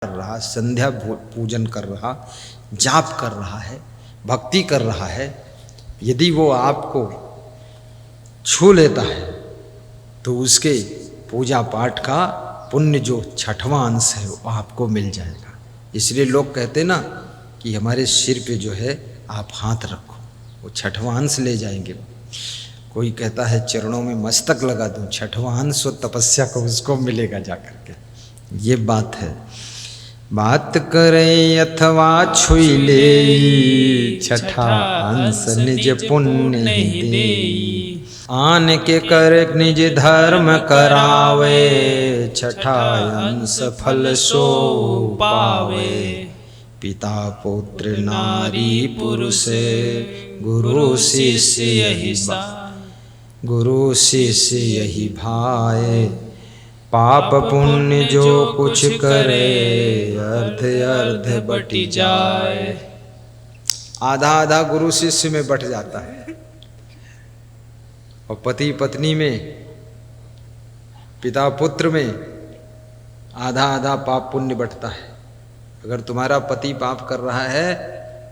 कर रहा, संध्या पूजन कर रहा, जाप कर रहा है, भक्ति कर रहा है, यदि वो आपको छू लेता है तो उसके पूजा पाठ का पुण्य जो छठवां अंश है वो आपको मिल जाएगा। इसलिए लोग कहते ना कि हमारे सिर पे जो है आप हाथ रखो, वो छठवां अंश ले जाएंगे। कोई कहता है चरणों में मस्तक लगा दूं, छठवां अंश और तपस्या को उसको मिलेगा जाकर के। ये बात है। बात करे अथवा छुई ले, छठा अंश निज पुण्य दे। आन के कर निज धर्म करावे, छठा अंश फल सो पावे। पिता पुत्र नारी पुरुष, गुरु शिष्य यही गुरु शिष्य यही भाई। पाप पुण्य जो कुछ करे, अर्ध अर्ध बटी जाए। आधा आधा गुरु शिष्य में बट जाता है, और पति पत्नी में, पिता पुत्र में आधा आधा पाप पुण्य बटता है। अगर तुम्हारा पति पाप कर रहा है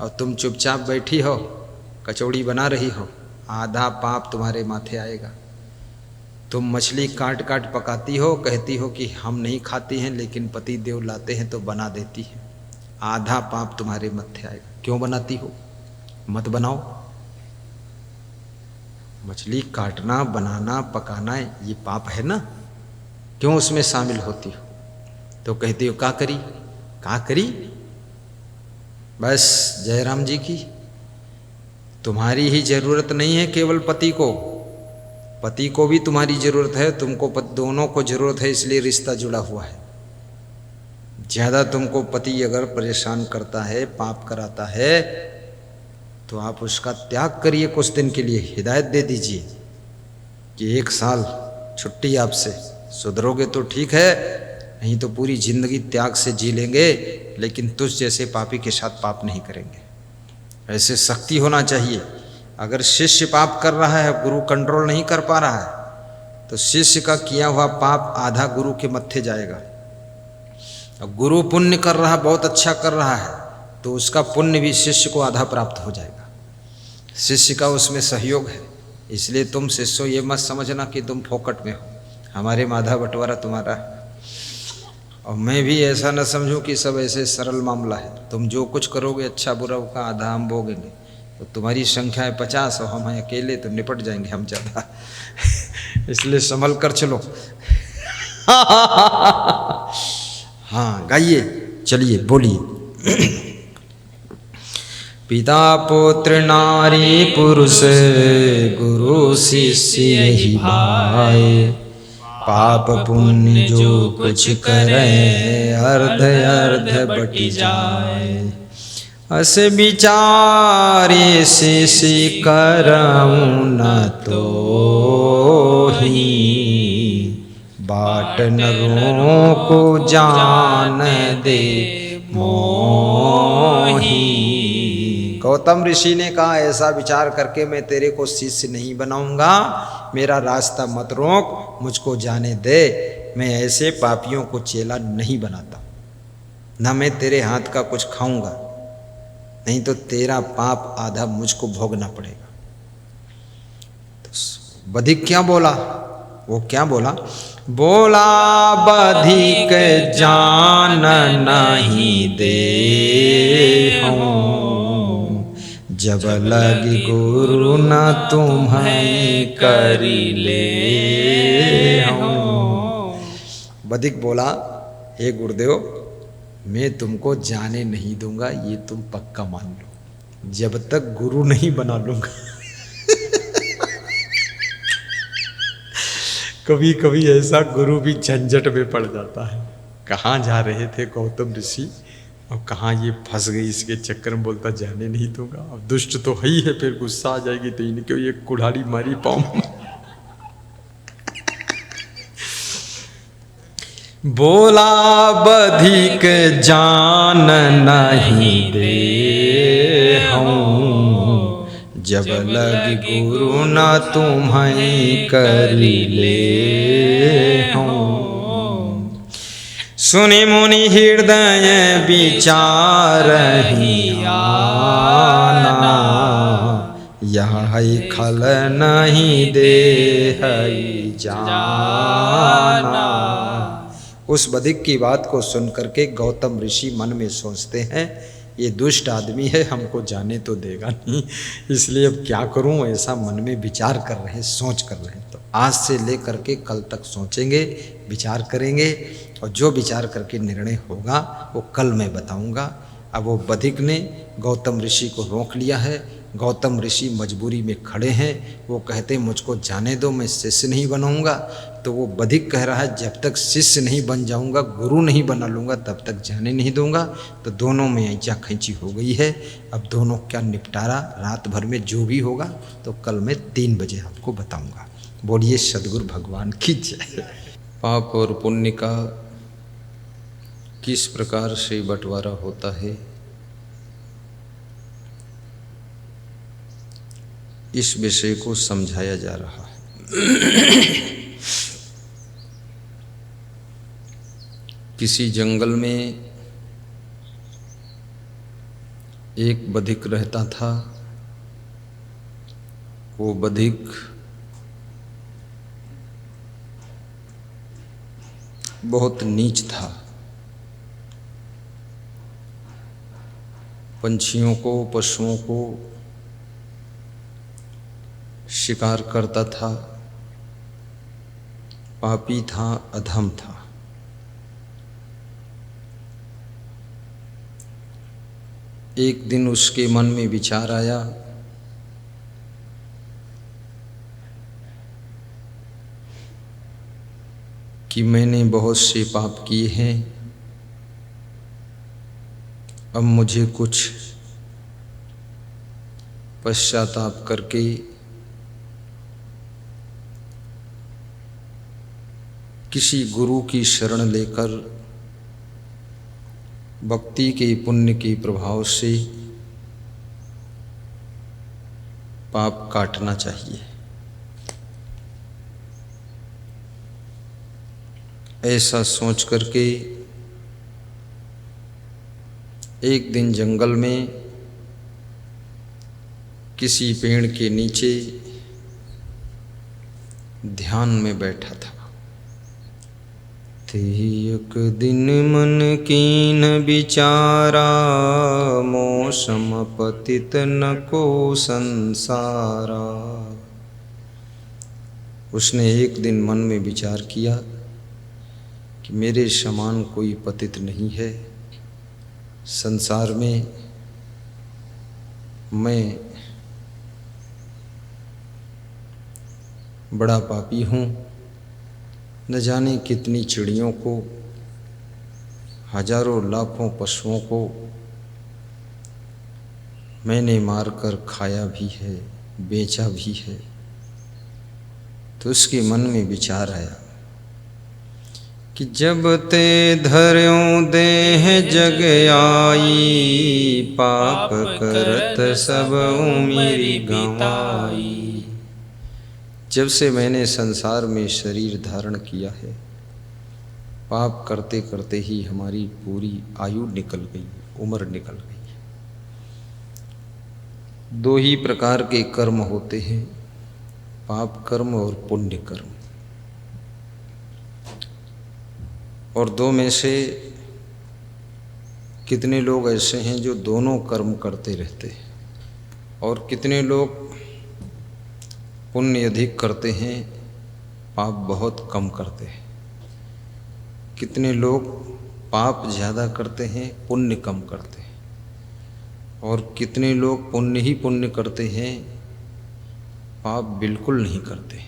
और तुम चुपचाप बैठी हो, कचौड़ी बना रही हो, आधा पाप तुम्हारे माथे आएगा। तुम मछली काट काट पकाती हो, कहती हो कि हम नहीं खाती हैं, लेकिन पति देव लाते हैं तो बना देती है, आधा पाप तुम्हारे माथे आएगा। क्यों बनाती हो? मत बनाओ। मछली काटना, बनाना, पकाना ये पाप है ना, क्यों उसमें शामिल होती हो? तो कहती हो का करी, बस जयराम जी की। तुम्हारी ही जरूरत नहीं है केवल पति को भी तुम्हारी जरूरत है, तुमको दोनों को जरूरत है, इसलिए रिश्ता जुड़ा हुआ है। ज्यादा तुमको पति अगर परेशान करता है, पाप कराता है, तो आप उसका त्याग करिए कुछ दिन के लिए। हिदायत दे दीजिए कि 1 साल छुट्टी आपसे, सुधरोगे तो ठीक है, नहीं तो पूरी जिंदगी त्याग से जी लेंगे, लेकिन तुझ जैसे पापी के साथ पाप नहीं करेंगे। ऐसे सख्ती होना चाहिए। अगर शिष्य पाप कर रहा है, गुरु कंट्रोल नहीं कर पा रहा है, तो शिष्य का किया हुआ पाप आधा गुरु के मत्थे जाएगा। और गुरु पुण्य कर रहा, बहुत अच्छा कर रहा है, तो उसका पुण्य भी शिष्य को आधा प्राप्त हो जाएगा। शिष्य का उसमें सहयोग है। इसलिए तुम शिष्यों ये मत समझना कि तुम फोकट में हो, हमारे माधा बंटवारा तुम्हारा है। और मैं भी ऐसा न समझूं कि सब ऐसे सरल मामला है। तुम जो कुछ करोगे अच्छा बुरा का आधा हम भोगेंगे। तो तुम्हारी संख्या है 50 और हम हैं अकेले, तो निपट जाएंगे हम ज़्यादा। इसलिए संभल कर चलो। हाँ गाइए, चलिए बोलिए। पिता पुत्र नारी पुरुष, गुरु शिष्य यही भाई। पाप पुण्य जो कुछ करे, अर्ध अर्ध बटी जाए। अस विचारे शिष्य करऊं न तो ही, बाट नरों को जान दे मोही। गौतम ऋषि ने कहा, ऐसा विचार करके मैं तेरे को शिष्य नहीं बनाऊंगा, मेरा रास्ता मत रोक, मुझको जाने दे। मैं ऐसे पापियों को चेला नहीं बनाता, ना मैं तेरे हाथ का कुछ खाऊंगा, नहीं तो तेरा पाप आधा मुझको भोगना पड़ेगा। तो बधिक क्या बोला? वो क्या बोला? बोला बधिक जान नहीं दे हूँ, जब लगी गुरु न तुम्हें करी ले हूँ। बधिक बोला, हे गुरुदेव, मैं तुमको जाने नहीं दूंगा, ये तुम पक्का मान लो, जब तक गुरु नहीं बना लूंगा। कभी कभी ऐसा गुरु भी झंझट में पड़ जाता है। कहाँ जा रहे थे गौतम ऋषि और कहाँ ये फंस गई इसके चक्कर में, बोलता जाने नहीं दूंगा। अब दुष्ट तो है ही है, फिर गुस्सा आ जाएगी तो इनके ये कुल्हाड़ी मारी पाऊं। बोला बधिक जान नहीं दे हूँ, जब लग गुरु न तुम्हें करी ले हूँ। सुनि मुनि हृदय विचार आना, यह खल नहीं दे जाना। उस बधिक की बात को सुन करके गौतम ऋषि मन में सोचते हैं, ये दुष्ट आदमी है, हमको जाने तो देगा नहीं, इसलिए अब क्या करूं, ऐसा मन में विचार कर रहे हैं, सोच कर रहे हैं। तो आज से लेकर के कल तक सोचेंगे, विचार करेंगे, और जो विचार करके निर्णय होगा वो कल मैं बताऊंगा। अब वो बधिक ने गौतम ऋषि को रोक लिया है। गौतम ऋषि मजबूरी में खड़े हैं, वो कहते मुझको जाने दो, मैं शिष्य नहीं बनाऊंगा। तो वो बधिक कह रहा है जब तक शिष्य नहीं बन जाऊंगा, गुरु नहीं बना लूँगा, तब तक जाने नहीं दूंगा। तो दोनों में ऐंचा खैंची हो गई है। अब दोनों क्या निपटारा रात भर में जो भी होगा तो कल मैं 3 बजे आपको बताऊंगा। बोलिए सद्गुरु भगवान की जय। पाप और पुण्य का किस प्रकार से बंटवारा होता है, इस विषय को समझाया जा रहा है। किसी जंगल में एक बधिक रहता था। वो बधिक बहुत नीच था। पंछियों को, पशुओं को शिकार करता था, पापी था, अधम था। एक दिन उसके मन में विचार आया कि मैंने बहुत से पाप किए हैं, अब मुझे कुछ पश्चाताप करके किसी गुरु की शरण लेकर भक्ति के पुण्य के प्रभाव से पाप काटना चाहिए। ऐसा सोच करके एक दिन जंगल में किसी पेड़ के नीचे ध्यान में बैठा था। एक दिन मन कीन विचारा, मौसम पतित न को संसारा। उसने एक दिन मन में विचार किया कि मेरे समान कोई पतित नहीं है संसार में, मैं बड़ा पापी हूँ। न जाने कितनी चिड़ियों को, हजारों लाखों पशुओं को मैंने मारकर खाया भी है, बेचा भी है। तो उसके मन में विचार आया कि जब ते धर्यों देह जग आई, पाप करत सब उमेरी गंवाई। जब से मैंने संसार में शरीर धारण किया है, पाप करते करते ही हमारी पूरी आयु निकल गई, उम्र निकल गई। 2 ही प्रकार के कर्म होते हैं, पाप कर्म और पुण्य कर्म। और 2 में से कितने लोग ऐसे हैं जो दोनों कर्म करते रहते हैं, और कितने लोग पुण्य अधिक करते हैं, पाप बहुत कम करते हैं। कितने लोग पाप ज़्यादा करते हैं, पुण्य कम करते हैं। और कितने लोग पुण्य ही पुण्य करते हैं, पाप बिल्कुल नहीं करते।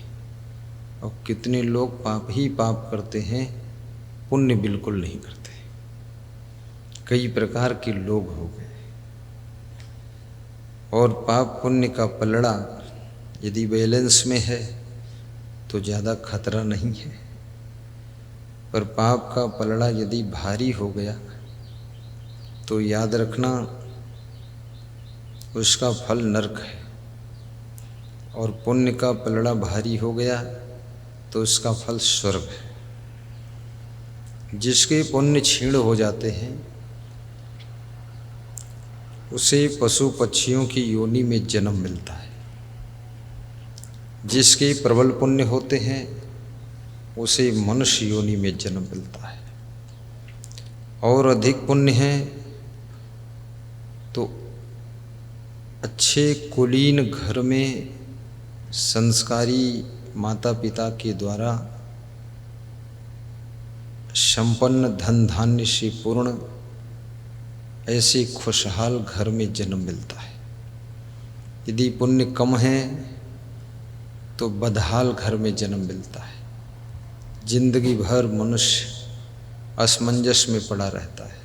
और कितने लोग पाप ही पाप करते हैं, पुण्य बिल्कुल नहीं करते। कई प्रकार के लोग हो गए। और पाप पुण्य का पलड़ा यदि बैलेंस में है तो ज़्यादा खतरा नहीं है, पर पाप का पलड़ा यदि भारी हो गया तो याद रखना उसका फल नरक है। और पुण्य का पलड़ा भारी हो गया तो उसका फल स्वर्ग है। जिसके पुण्य क्षीण हो जाते हैं उसे पशु पक्षियों की योनि में जन्म मिलता है। जिसके प्रबल पुण्य होते हैं उसे मनुष्य योनि में जन्म मिलता है। और अधिक पुण्य है तो अच्छे कुलीन घर में संस्कारी माता पिता के द्वारा संपन्न धन धान्य से पूर्ण ऐसे खुशहाल घर में जन्म मिलता है। यदि पुण्य कम है तो बदहाल घर में जन्म मिलता है। जिंदगी भर मनुष्य असमंजस में पड़ा रहता है,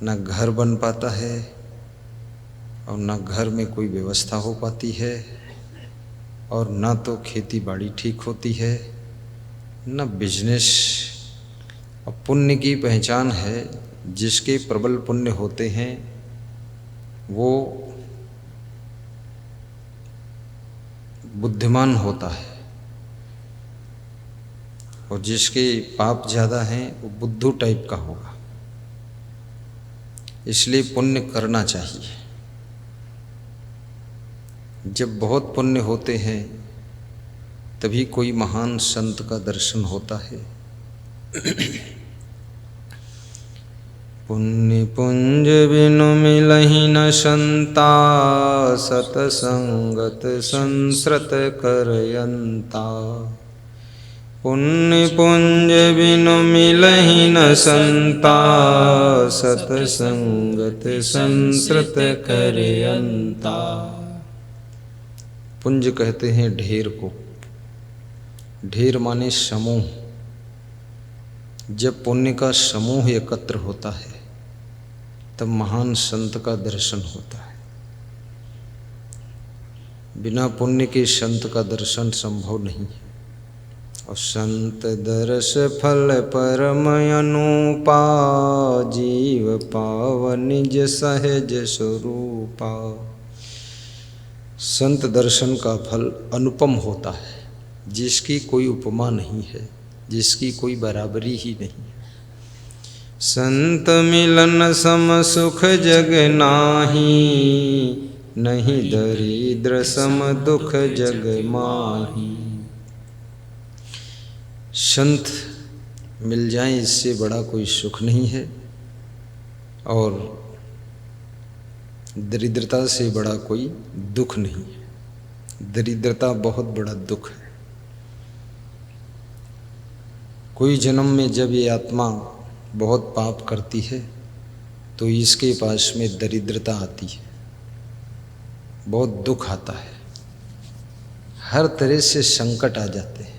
न घर बन पाता है और न घर में कोई व्यवस्था हो पाती है, और न तो खेती बाड़ी ठीक होती है, न बिजनेस। और पुण्य की पहचान है, जिसके प्रबल पुण्य होते हैं वो बुद्धिमान होता है, और जिसके पाप ज़्यादा हैं वो बुद्धू टाइप का होगा। इसलिए पुण्य करना चाहिए। जब बहुत पुण्य होते हैं तभी कोई महान संत का दर्शन होता है। पुण्य पुंज बिनु मिलहि न संता, सतसंगत संसृत करयंता। पुण्य पुंज बिनु मिलहि न संता, सतसंगत संसृत करयंता। पुंज कहते हैं ढेर को। ढेर माने समूह। जब पुण्य का समूह एकत्र होता है तब महान संत का दर्शन होता है। बिना पुण्य के संत का दर्शन संभव नहीं है। और संत दर्श फल परम अनुपा, जीव पाव निज सहज स्वरूपा। संत दर्शन का फल अनुपम होता है, जिसकी कोई उपमा नहीं है, जिसकी कोई बराबरी ही नहीं। संत मिलन सम सुख जग नाही, नहीं दरिद्र सम दुख जग माही। संत मिल जाएं इससे बड़ा कोई सुख नहीं है, और दरिद्रता से बड़ा कोई दुख नहीं है। दरिद्रता बहुत बड़ा दुख है। कोई जन्म में जब ये आत्मा बहुत पाप करती है तो इसके पास में दरिद्रता आती है, बहुत दुख आता है, हर तरह से संकट आ जाते हैं।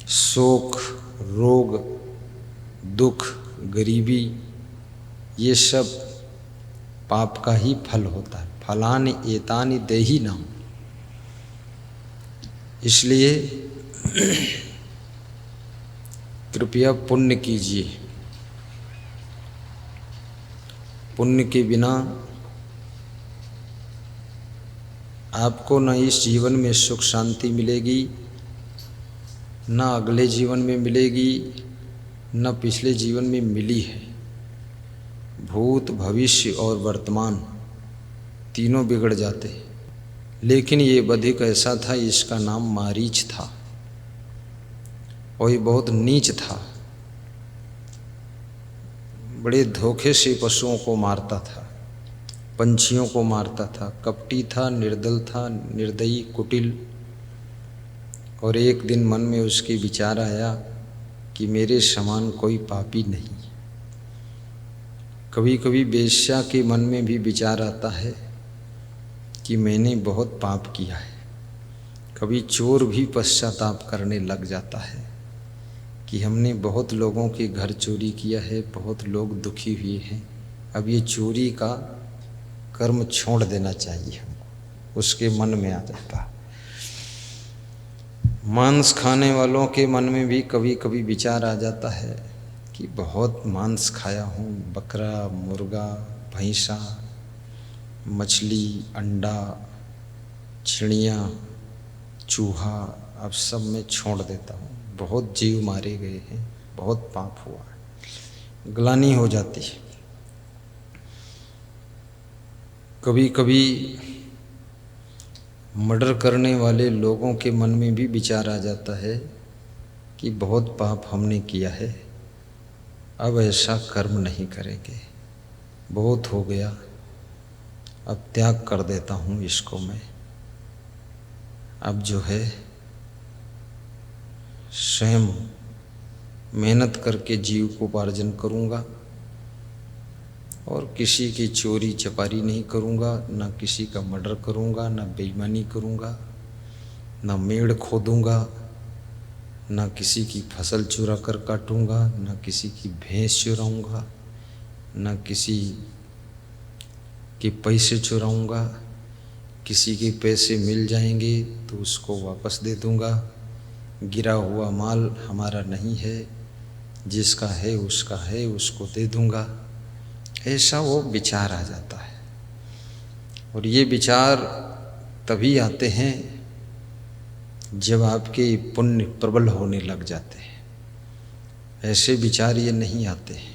शोक, रोग, दुख, गरीबी, ये सब पाप का ही फल होता है। फलानि एतानि देहि नाम। इसलिए कृपया पुण्य कीजिए। पुण्य के बिना आपको न इस जीवन में सुख शांति मिलेगी, न अगले जीवन में मिलेगी, न पिछले जीवन में मिली है। भूत, भविष्य और वर्तमान तीनों बिगड़ जाते हैं। लेकिन ये बधिक ऐसा था, इसका नाम मारीच था, और ये बहुत नीच था। बड़े धोखे से पशुओं को मारता था, पंछियों को मारता था, कपटी था, निर्दल था, निर्दयी, कुटिल। और एक दिन मन में उसके विचार आया कि मेरे समान कोई पापी नहीं। कभी कभी वेश्या के मन में भी विचार आता है कि मैंने बहुत पाप किया है। कभी चोर भी पश्चाताप करने लग जाता है कि हमने बहुत लोगों के घर चोरी किया है, बहुत लोग दुखी हुए हैं, अब ये चोरी का कर्म छोड़ देना चाहिए हमको। उसके मन में आ जाता है। मांस खाने वालों के मन में भी कभी कभी विचार आ जाता है कि बहुत मांस खाया हूँ, बकरा, मुर्गा, भैंसा, मछली, अंडा, चिड़िया, चूहा, अब सब मैं छोड़ देता हूँ। बहुत जीव मारे गए हैं, बहुत पाप हुआ है, ग्लानि हो जाती है। कभी कभी मर्डर करने वाले लोगों के मन में भी विचार आ जाता है कि बहुत पाप हमने किया है, अब ऐसा कर्म नहीं करेंगे, बहुत हो गया, अब त्याग कर देता हूँ इसको मैं। अब जो है स्वयं मेहनत करके जीव को उपार्जन करूँगा और किसी की चोरी चपारी नहीं करूँगा, ना किसी का मर्डर करूँगा, ना बेईमानी करूँगा, ना मेड़ खोदूँगा, ना किसी की फसल चुरा कर काटूँगा, ना किसी की भैंस चुराऊँगा, ना किसी के पैसे चुराऊँगा। किसी के पैसे मिल जाएंगे तो उसको वापस दे दूँगा। गिरा हुआ माल हमारा नहीं है, जिसका है उसका है, उसको दे दूँगा। ऐसा वो विचार आ जाता है। और ये विचार तभी आते हैं जब आपके पुण्य प्रबल होने लग जाते हैं। ऐसे विचार ये नहीं आते हैं।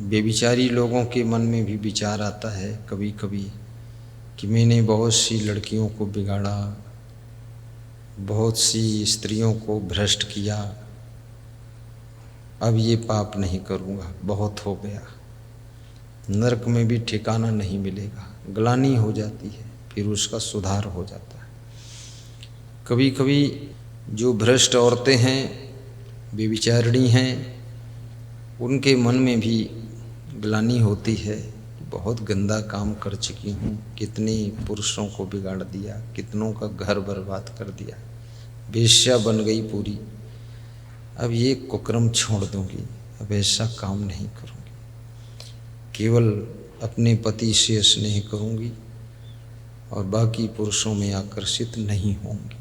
बेविचारी लोगों के मन में भी विचार आता है कभी कभी कि मैंने बहुत सी लड़कियों को बिगाड़ा, बहुत सी स्त्रियों को भ्रष्ट किया, अब ये पाप नहीं करूँगा, बहुत हो गया, नरक में भी ठिकाना नहीं मिलेगा। ग्लानि हो जाती है, फिर उसका सुधार हो जाता है। कभी कभी जो भ्रष्ट औरतें हैं, बेविचारिणी हैं, उनके मन में भी ग्लानि होती है, बहुत गंदा काम कर चुकी हूँ, कितने पुरुषों को बिगाड़ दिया, कितनों का घर बर्बाद कर दिया, वेश्या बन गई पूरी, अब ये कुकर्म छोड़ दूँगी, अब ऐसा काम नहीं करूँगी, केवल अपने पति से स्नेह करूँगी और बाकी पुरुषों में आकर्षित नहीं होंगी।